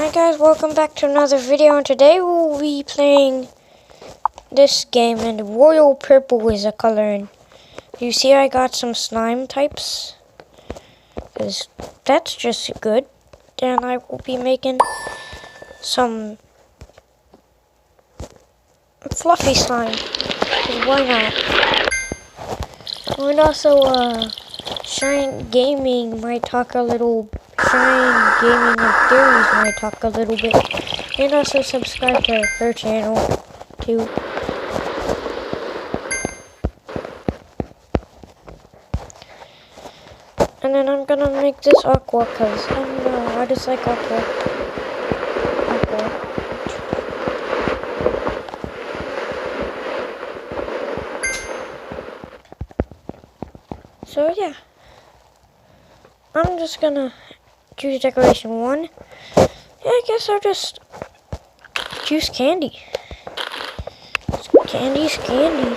Hi guys, welcome back to another video, and today we'll be playing this game, and royal purple is a color. And you see I got some slime types, because that's just good. Then I will be making some fluffy slime, 'cause why not? And also Shine Gaming might talk a little. Shine Gaming and Theories might talk a little bit. And also subscribe to her channel too. And then I'm gonna make this aqua because I don't know, I just like aqua. So yeah. I'm just gonna choose decoration 1. Yeah, I guess I'll just choose candy. Candy's candy.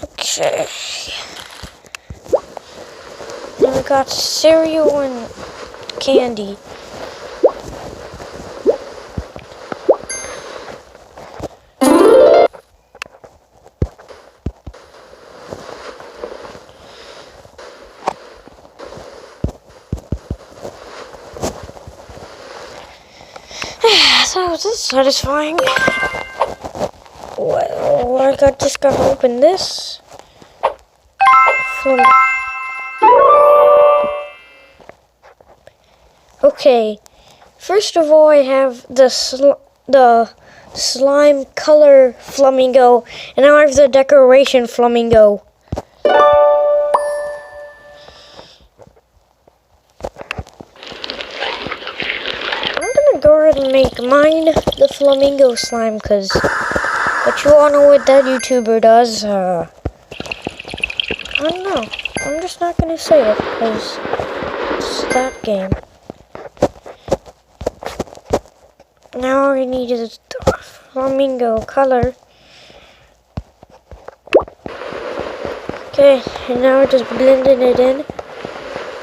Okay. Then we got cereal and candy. So this is satisfying. Well, I just gotta open this. Okay, first of all, I have the slime color flamingo, and now I have the decoration flamingo. Go ahead and make mine the flamingo slime, but you all know what that YouTuber does. I don't know. I'm just not gonna say it because it's that game. Now all we need is the flamingo color. Okay, and now we're just blending it in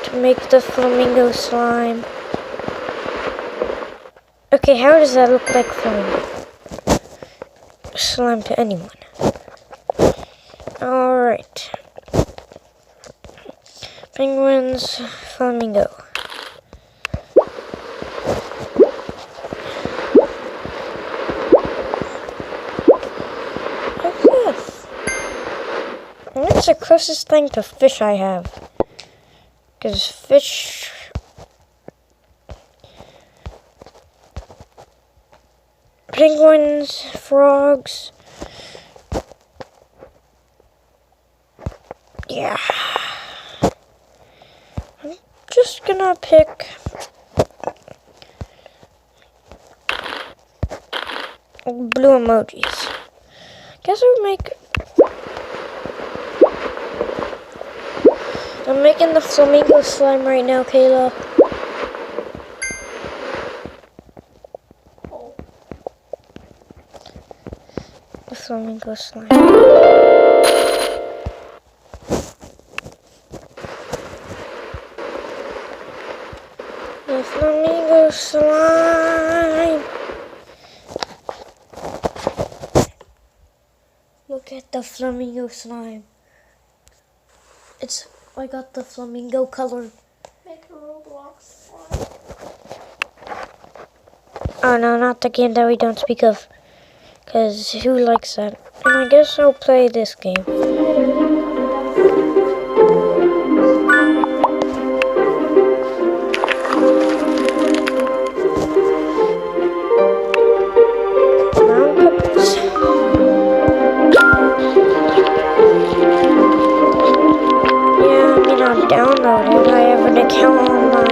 to make the flamingo slime. Okay, how does that look like flamingo slime to anyone? Alright. Penguins, flamingo. Okay. And that's the closest thing to fish I have. Because fish... penguins, frogs. Yeah. I'm just gonna pick blue emojis. Guess I'll make... I'm making the flamingo slime right now, Kayla. The flamingo slime. The flamingo slime. Look at the flamingo slime. I got the flamingo color. Make a Roblox slime. Oh no, not the game that we don't speak of. Because who likes that? And I guess I'll play this game. Yeah, I mean I'll download it. I have an account on my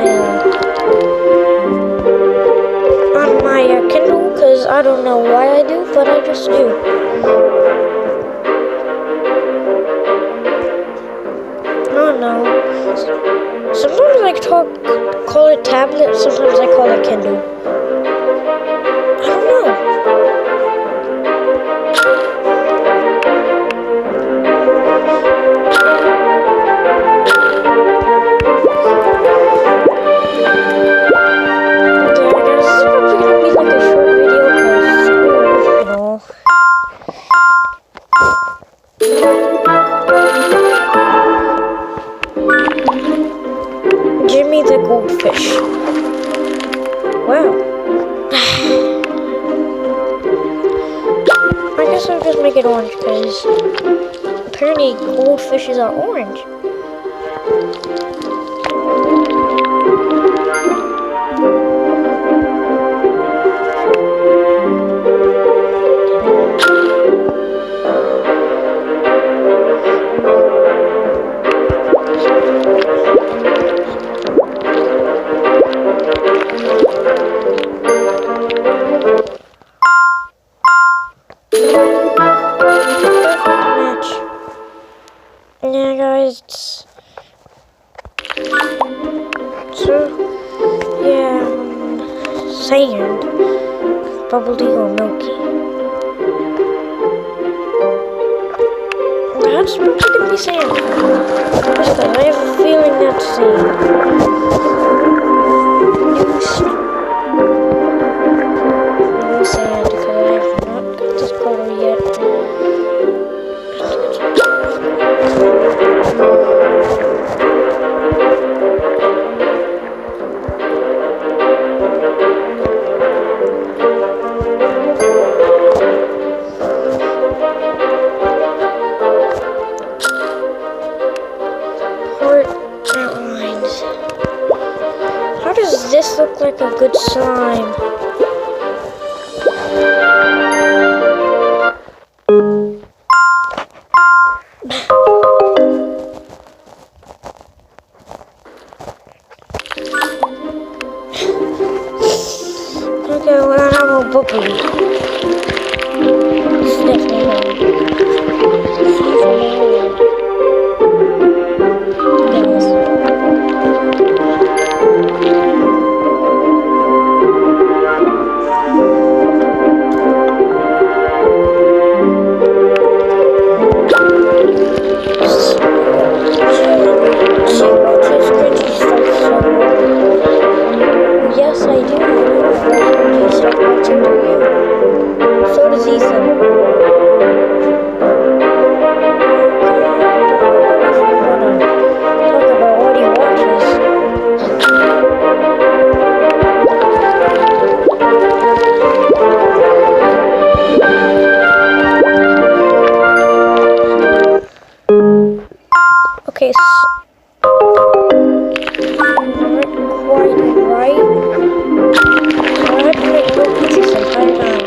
Kindle, because I don't know why I do, but I just do. I don't know. Sometimes I call it tablet, sometimes I call it Kindle. I don't know. Jimmy the goldfish. Wow. I guess I'll just make it orange because apparently goldfishes are orange. Yeah, guys, sand, bubbly or milky. That's probably gonna be sand. Just 'cause I have a feeling that's sand. New sand, because I have not got this color yet. This look like a good slime. Okay, well, I have a bubbly. It's definitely Yes, I do. Stop watching, do you? So does Ethan. Talk about what he watches. Okay, so not quite right. I have to make note of this entire time.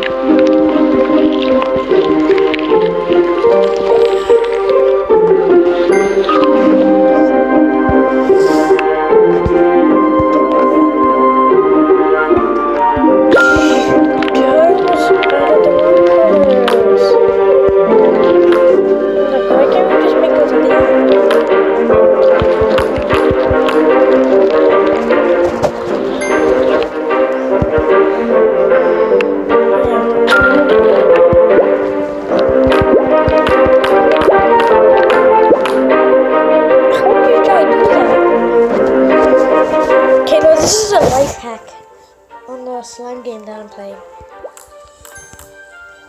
Slime game that I'm playing.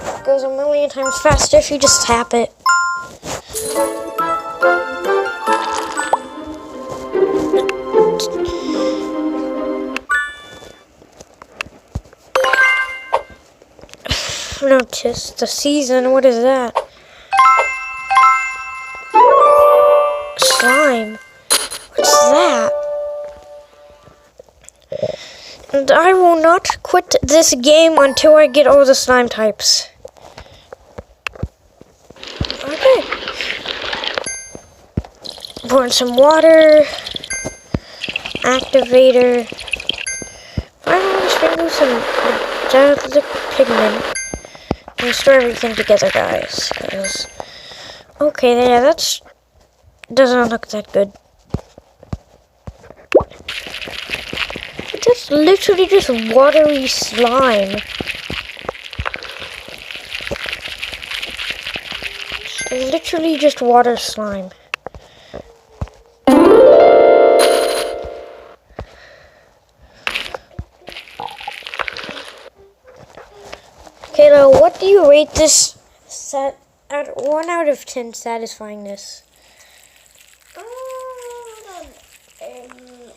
It goes a million times faster if you just tap it. Notice the season. What is that? Slime. What's that? And I will not quit this game until I get all the slime types. Okay. Pour in some water. Activator. Finally, just gonna do some metallic pigment. And store everything together, guys. Okay, yeah, that's doesn't look that good. That's literally just watery slime. It's literally just water slime. Okay, now what do you rate this set at 1 out of 10 satisfyingness.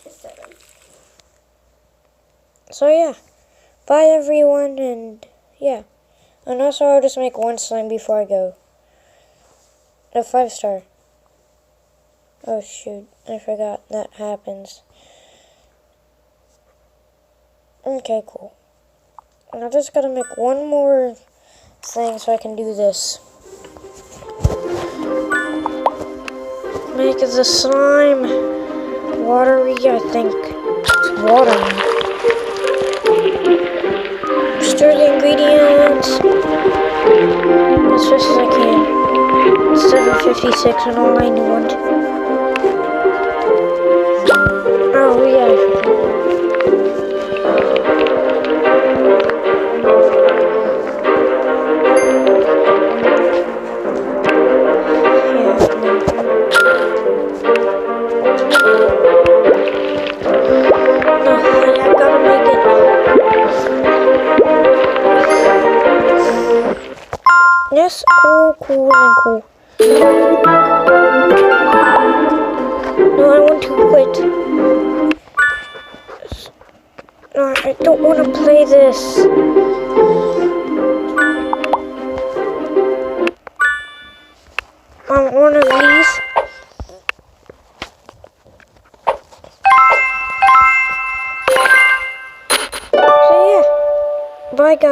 7. So yeah, bye everyone, and yeah. And also I'll just make one slime before I go. A 5-star. Oh shoot, I forgot that happens. Okay, cool. I just gotta make one more thing so I can do this. Make the slime watery, I think. It's watery. Stir the ingredients as fast as I can. It's 7:56 and all I want. Oh yeah, I forgot. Yes, cool and cool. No, I want to quit. No, I don't want to play this.